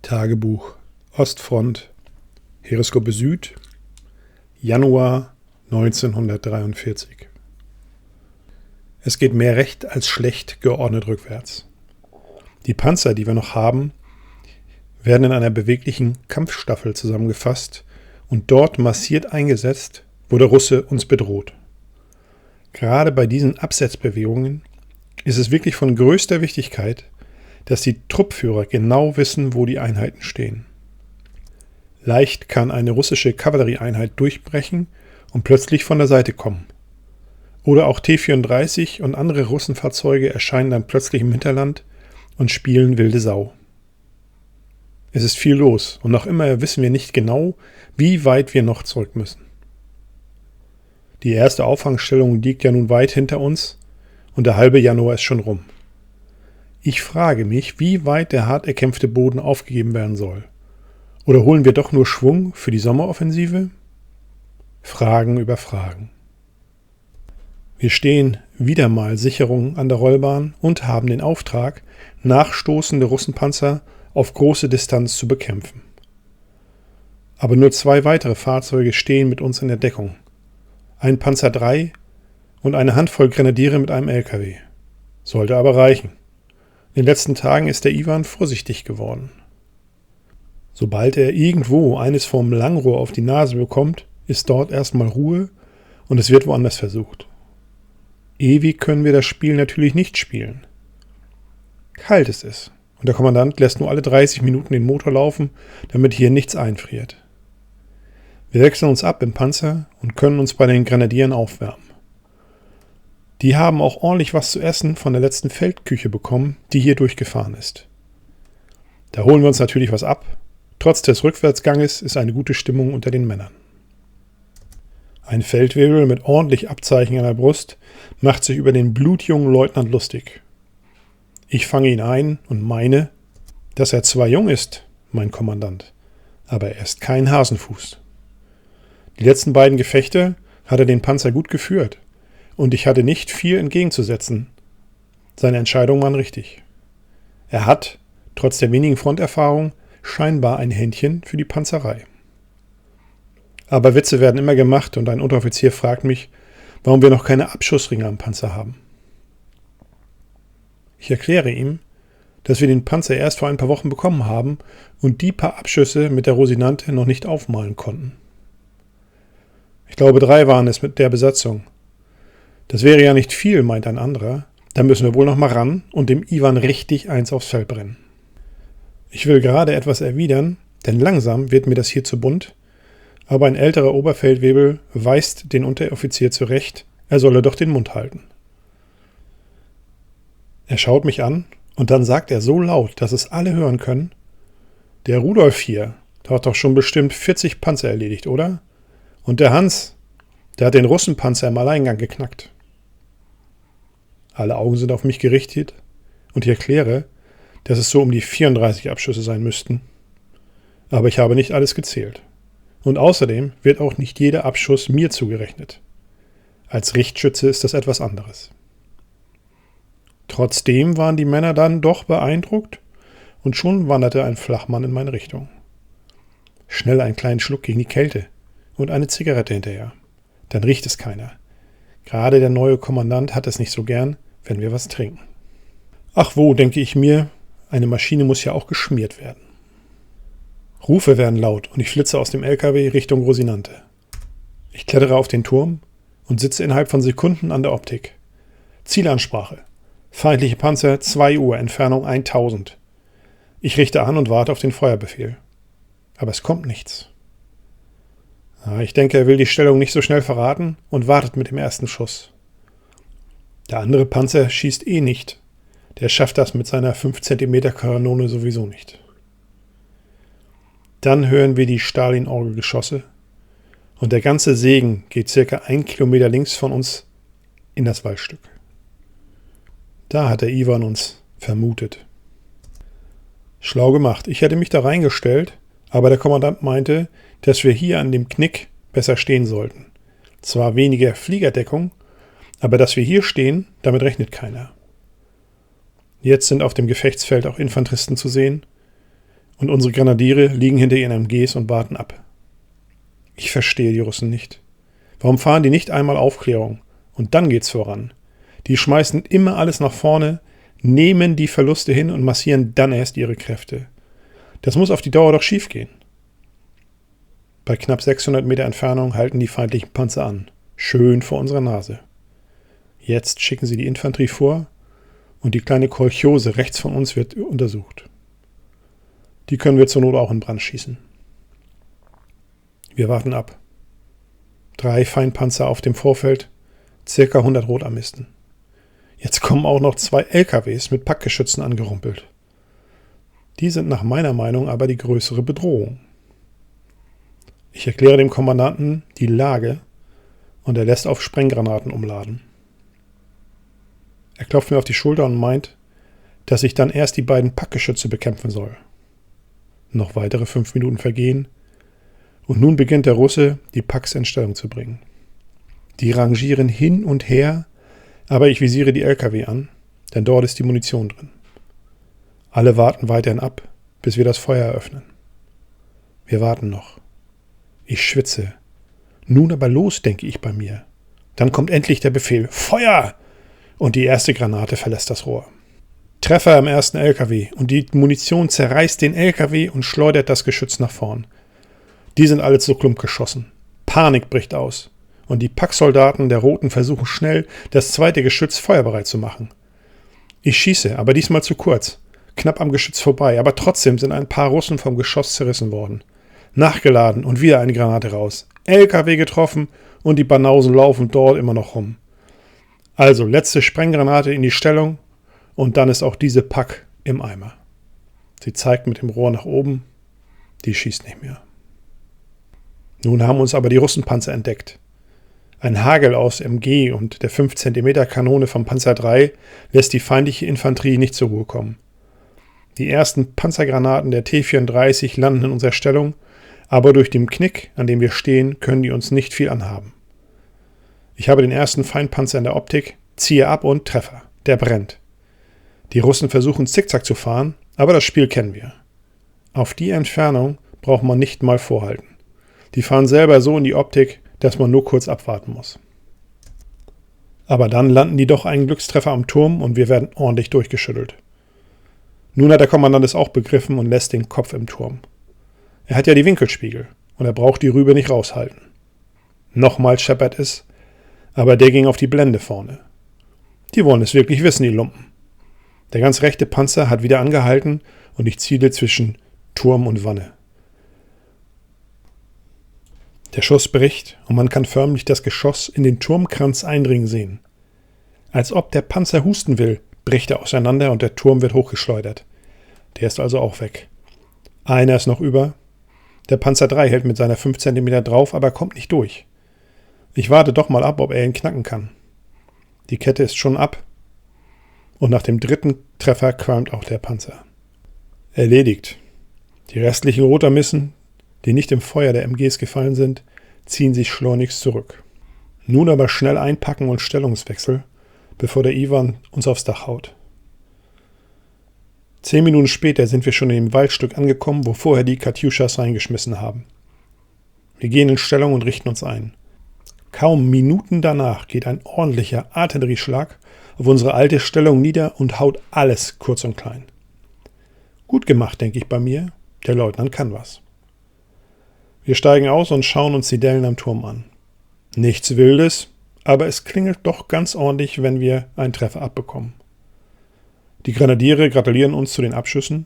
Tagebuch Ostfront, Heeresgruppe Süd, Januar 1943. Es geht mehr recht als schlecht geordnet rückwärts. Die Panzer, die wir noch haben, werden in einer beweglichen Kampfstaffel zusammengefasst und dort massiert eingesetzt, wo der Russe uns bedroht. Gerade bei diesen Absetzbewegungen ist es wirklich von größter Wichtigkeit, dass die Truppführer genau wissen, wo die Einheiten stehen. Leicht kann eine russische Kavallerieeinheit durchbrechen und plötzlich von der Seite kommen. Oder auch T-34 und andere Russenfahrzeuge erscheinen dann plötzlich im Hinterland und spielen wilde Sau. Es ist viel los und noch immer wissen wir nicht genau, wie weit wir noch zurück müssen. Die erste Auffangstellung liegt ja nun weit hinter uns und der halbe Januar ist schon rum. Ich frage mich, wie weit der hart erkämpfte Boden aufgegeben werden soll. Oder holen wir doch nur Schwung für die Sommeroffensive? Fragen über Fragen. Wir stehen wieder mal Sicherungen an der Rollbahn und haben den Auftrag, nachstoßende Russenpanzer auf große Distanz zu bekämpfen. Aber nur 2 weitere Fahrzeuge stehen mit uns in der Deckung. Ein Panzer III und eine Handvoll Grenadiere mit einem LKW. Sollte aber reichen. In den letzten Tagen ist der Iwan vorsichtig geworden. Sobald er irgendwo eines vom Langrohr auf die Nase bekommt, ist dort erstmal Ruhe und es wird woanders versucht. Ewig können wir das Spiel natürlich nicht spielen. Kalt ist es und der Kommandant lässt nur alle 30 Minuten den Motor laufen, damit hier nichts einfriert. Wir wechseln uns ab im Panzer und können uns bei den Grenadieren aufwärmen. Die haben auch ordentlich was zu essen von der letzten Feldküche bekommen, die hier durchgefahren ist. Da holen wir uns natürlich was ab. Trotz des Rückwärtsganges ist eine gute Stimmung unter den Männern. Ein Feldwebel mit ordentlich Abzeichen an der Brust macht sich über den blutjungen Leutnant lustig. Ich fange ihn ein und meine, dass er zwar jung ist, mein Kommandant, aber er ist kein Hasenfuß. Die letzten beiden Gefechte hat er den Panzer gut geführt. Und ich hatte nicht viel entgegenzusetzen. Seine Entscheidungen waren richtig. Er hat, trotz der wenigen Fronterfahrung, scheinbar ein Händchen für die Panzerei. Aber Witze werden immer gemacht und ein Unteroffizier fragt mich, warum wir noch keine Abschussringe am Panzer haben. Ich erkläre ihm, dass wir den Panzer erst vor ein paar Wochen bekommen haben und die paar Abschüsse mit der Rosinante noch nicht aufmalen konnten. Ich glaube, 3 waren es mit der Besatzung. Das wäre ja nicht viel, meint ein anderer. Da müssen wir wohl noch mal ran und dem Iwan richtig eins aufs Fell brennen. Ich will gerade etwas erwidern, denn langsam wird mir das hier zu bunt. Aber ein älterer Oberfeldwebel weist den Unteroffizier zurecht, er solle doch den Mund halten. Er schaut mich an und dann sagt er so laut, dass es alle hören können: Der Rudolf hier, der hat doch schon bestimmt 40 Panzer erledigt, oder? Und der Hans, der hat den Russenpanzer im Alleingang geknackt. Alle Augen sind auf mich gerichtet und ich erkläre, dass es so um die 34 Abschüsse sein müssten. Aber ich habe nicht alles gezählt. Und außerdem wird auch nicht jeder Abschuss mir zugerechnet. Als Richtschütze ist das etwas anderes. Trotzdem waren die Männer dann doch beeindruckt und schon wanderte ein Flachmann in meine Richtung. Schnell einen kleinen Schluck gegen die Kälte und eine Zigarette hinterher. Dann riecht es keiner. Gerade der neue Kommandant hat es nicht so gern, wenn wir was trinken. Ach wo, denke ich mir, eine Maschine muss ja auch geschmiert werden. Rufe werden laut und ich flitze aus dem LKW Richtung Rosinante. Ich klettere auf den Turm und sitze innerhalb von Sekunden an der Optik. Zielansprache. Feindliche Panzer, 2 Uhr, Entfernung 1000. Ich richte an und warte auf den Feuerbefehl. Aber es kommt nichts. Ich denke, er will die Stellung nicht so schnell verraten und wartet mit dem ersten Schuss. Der andere Panzer schießt nicht. Der schafft das mit seiner 5 cm Kanone sowieso nicht. Dann hören wir die Stalin-Orgelgeschosse und der ganze Segen geht circa 1 Kilometer links von uns in das Waldstück. Da hat der Iwan uns vermutet. Schlau gemacht. Ich hätte mich da reingestellt, aber der Kommandant meinte, dass wir hier an dem Knick besser stehen sollten. Zwar weniger Fliegerdeckung, aber dass wir hier stehen, damit rechnet keiner. Jetzt sind auf dem Gefechtsfeld auch Infanteristen zu sehen und unsere Grenadiere liegen hinter ihren MGs und warten ab. Ich verstehe die Russen nicht. Warum fahren die nicht einmal Aufklärung? Und dann geht's voran. Die schmeißen immer alles nach vorne, nehmen die Verluste hin und massieren dann erst ihre Kräfte. Das muss auf die Dauer doch schief gehen. Bei knapp 600 Meter Entfernung halten die feindlichen Panzer an. Schön vor unserer Nase. Jetzt schicken sie die Infanterie vor und die kleine Kolchose rechts von uns wird untersucht. Die können wir zur Not auch in Brand schießen. Wir warten ab. 3 Feindpanzer auf dem Vorfeld, circa 100 Rotarmisten. Jetzt kommen auch noch 2 LKWs mit Packgeschützen angerumpelt. Die sind nach meiner Meinung aber die größere Bedrohung. Ich erkläre dem Kommandanten die Lage und er lässt auf Sprenggranaten umladen. Er klopft mir auf die Schulter und meint, dass ich dann erst die beiden Packgeschütze bekämpfen soll. Noch weitere 5 Minuten vergehen und nun beginnt der Russe, die Packs in Stellung zu bringen. Die rangieren hin und her, aber ich visiere die LKW an, denn dort ist die Munition drin. Alle warten weiterhin ab, bis wir das Feuer eröffnen. Wir warten noch. Ich schwitze. Nun aber los, denke ich bei mir. Dann kommt endlich der Befehl, Feuer! Und die erste Granate verlässt das Rohr. Treffer im ersten LKW und die Munition zerreißt den LKW und schleudert das Geschütz nach vorn. Die sind alle zu Klump geschossen. Panik bricht aus. Und die Packsoldaten der Roten versuchen schnell, das zweite Geschütz feuerbereit zu machen. Ich schieße, aber diesmal zu kurz. Knapp am Geschütz vorbei, aber trotzdem sind ein paar Russen vom Geschoss zerrissen worden. Nachgeladen und wieder eine Granate raus. LKW getroffen und die Banausen laufen dort immer noch rum. Also letzte Sprenggranate in die Stellung und dann ist auch diese Pack im Eimer. Sie zeigt mit dem Rohr nach oben, die schießt nicht mehr. Nun haben uns aber die Russenpanzer entdeckt. Ein Hagel aus MG und der 5 cm Kanone vom Panzer III lässt die feindliche Infanterie nicht zur Ruhe kommen. Die ersten Panzergranaten der T-34 landen in unserer Stellung, aber durch den Knick, an dem wir stehen, können die uns nicht viel anhaben. Ich habe den ersten Feindpanzer in der Optik, ziehe ab und Treffer. Der brennt. Die Russen versuchen zickzack zu fahren, aber das Spiel kennen wir. Auf die Entfernung braucht man nicht mal vorhalten. Die fahren selber so in die Optik, dass man nur kurz abwarten muss. Aber dann landen die doch einen Glückstreffer am Turm und wir werden ordentlich durchgeschüttelt. Nun hat der Kommandant es auch begriffen und lässt den Kopf im Turm. Er hat ja die Winkelspiegel und er braucht die Rübe nicht raushalten. Nochmal scheppert es, aber der ging auf die Blende vorne. Die wollen es wirklich wissen, die Lumpen. Der ganz rechte Panzer hat wieder angehalten und ich ziele zwischen Turm und Wanne. Der Schuss bricht und man kann förmlich das Geschoss in den Turmkranz eindringen sehen. Als ob der Panzer husten will, bricht er auseinander und der Turm wird hochgeschleudert. Der ist also auch weg. Einer ist noch über. Der Panzer III hält mit seiner 5 cm drauf, aber kommt nicht durch. Ich warte doch mal ab, ob er ihn knacken kann. Die Kette ist schon ab und nach dem 3. Treffer qualmt auch der Panzer. Erledigt. Die restlichen Rotarmisten, die nicht im Feuer der MGs gefallen sind, ziehen sich schleunigst zurück. Nun aber schnell einpacken und Stellungswechsel, bevor der Iwan uns aufs Dach haut. 10 Minuten später sind wir schon in dem Waldstück angekommen, wo vorher die Katjuschas reingeschmissen haben. Wir gehen in Stellung und richten uns ein. Kaum Minuten danach geht ein ordentlicher Artillerieschlag auf unsere alte Stellung nieder und haut alles kurz und klein. Gut gemacht, denke ich bei mir, der Leutnant kann was. Wir steigen aus und schauen uns die Dellen am Turm an. Nichts Wildes, aber es klingelt doch ganz ordentlich, wenn wir einen Treffer abbekommen. Die Grenadiere gratulieren uns zu den Abschüssen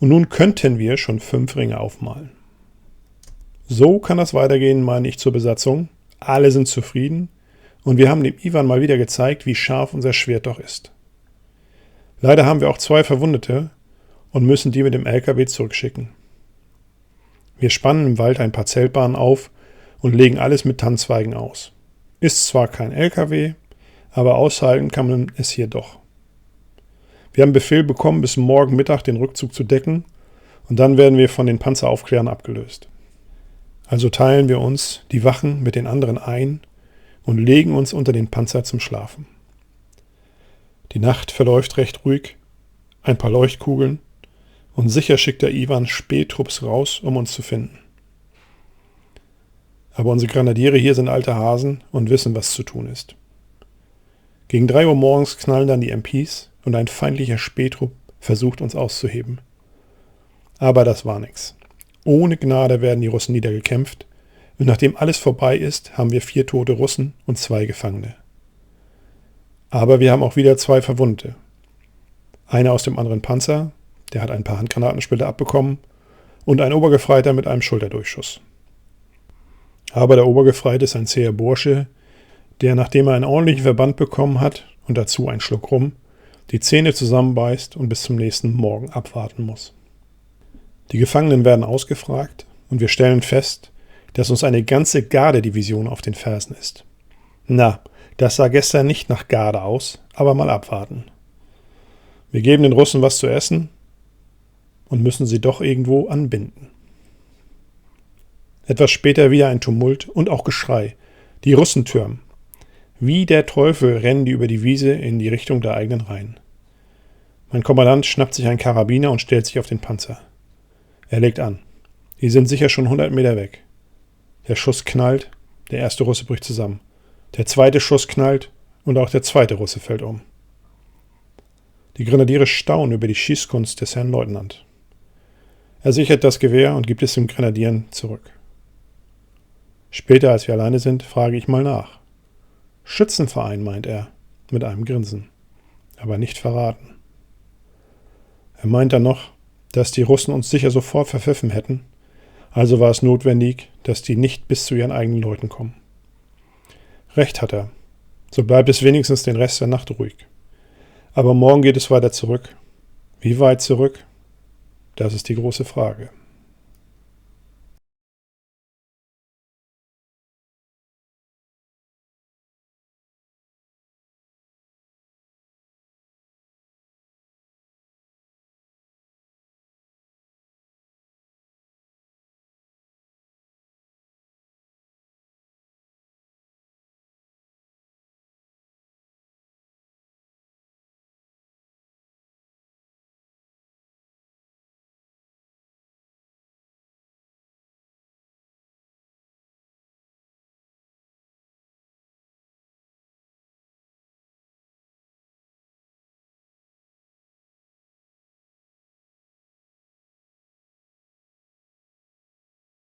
und nun könnten wir schon 5 Ringe aufmalen. So kann das weitergehen, meine ich zur Besatzung. Alle sind zufrieden und wir haben dem Iwan mal wieder gezeigt, wie scharf unser Schwert doch ist. Leider haben wir auch 2 Verwundete und müssen die mit dem LKW zurückschicken. Wir spannen im Wald ein paar Zeltbahnen auf und legen alles mit Tannenzweigen aus. Ist zwar kein LKW, aber aushalten kann man es hier doch. Wir haben Befehl bekommen, bis morgen Mittag den Rückzug zu decken und dann werden wir von den Panzeraufklärern abgelöst. Also teilen wir uns die Wachen mit den anderen ein und legen uns unter den Panzer zum Schlafen. Die Nacht verläuft recht ruhig, ein paar Leuchtkugeln Und sicher schickt der Iwan Spähtrupps raus, um uns zu finden. Aber unsere Grenadiere hier sind alte Hasen und wissen, was zu tun ist. Gegen 3 Uhr morgens knallen dann die MPs und ein feindlicher Spähtrupp versucht, uns auszuheben. Aber das war nix. Ohne Gnade werden die Russen niedergekämpft und nachdem alles vorbei ist, haben wir 4 tote Russen und 2 Gefangene. Aber wir haben auch wieder 2 Verwundete. Einer aus dem anderen Panzer, der hat ein paar Handgranatensplitter abbekommen, und ein Obergefreiter mit einem Schulterdurchschuss. Aber der Obergefreite ist ein zäher Bursche, der, nachdem er einen ordentlichen Verband bekommen hat und dazu einen Schluck Rum, die Zähne zusammenbeißt und bis zum nächsten Morgen abwarten muss. Die Gefangenen werden ausgefragt und wir stellen fest, dass uns eine ganze Gardedivision auf den Fersen ist. Na, das sah gestern nicht nach Garde aus, aber mal abwarten. Wir geben den Russen was zu essen und müssen sie doch irgendwo anbinden. Etwas später wieder ein Tumult und auch Geschrei. Die Russen türmen. Wie der Teufel rennen die über die Wiese in die Richtung der eigenen Reihen. Mein Kommandant schnappt sich einen Karabiner und stellt sich auf den Panzer. Er legt an. Die sind sicher schon 100 Meter weg. Der Schuss knallt, der erste Russe bricht zusammen. Der zweite Schuss knallt und auch der zweite Russe fällt um. Die Grenadiere staunen über die Schießkunst des Herrn Leutnant. Er sichert das Gewehr und gibt es dem Grenadieren zurück. Später, als wir alleine sind, frage ich mal nach. Schützenverein, meint er, mit einem Grinsen, aber nicht verraten. Er meint dann noch, dass die Russen uns sicher sofort verpfiffen hätten, also war es notwendig, dass die nicht bis zu ihren eigenen Leuten kommen. Recht hat er, so bleibt es wenigstens den Rest der Nacht ruhig. Aber morgen geht es weiter zurück. Wie weit zurück? Das ist die große Frage.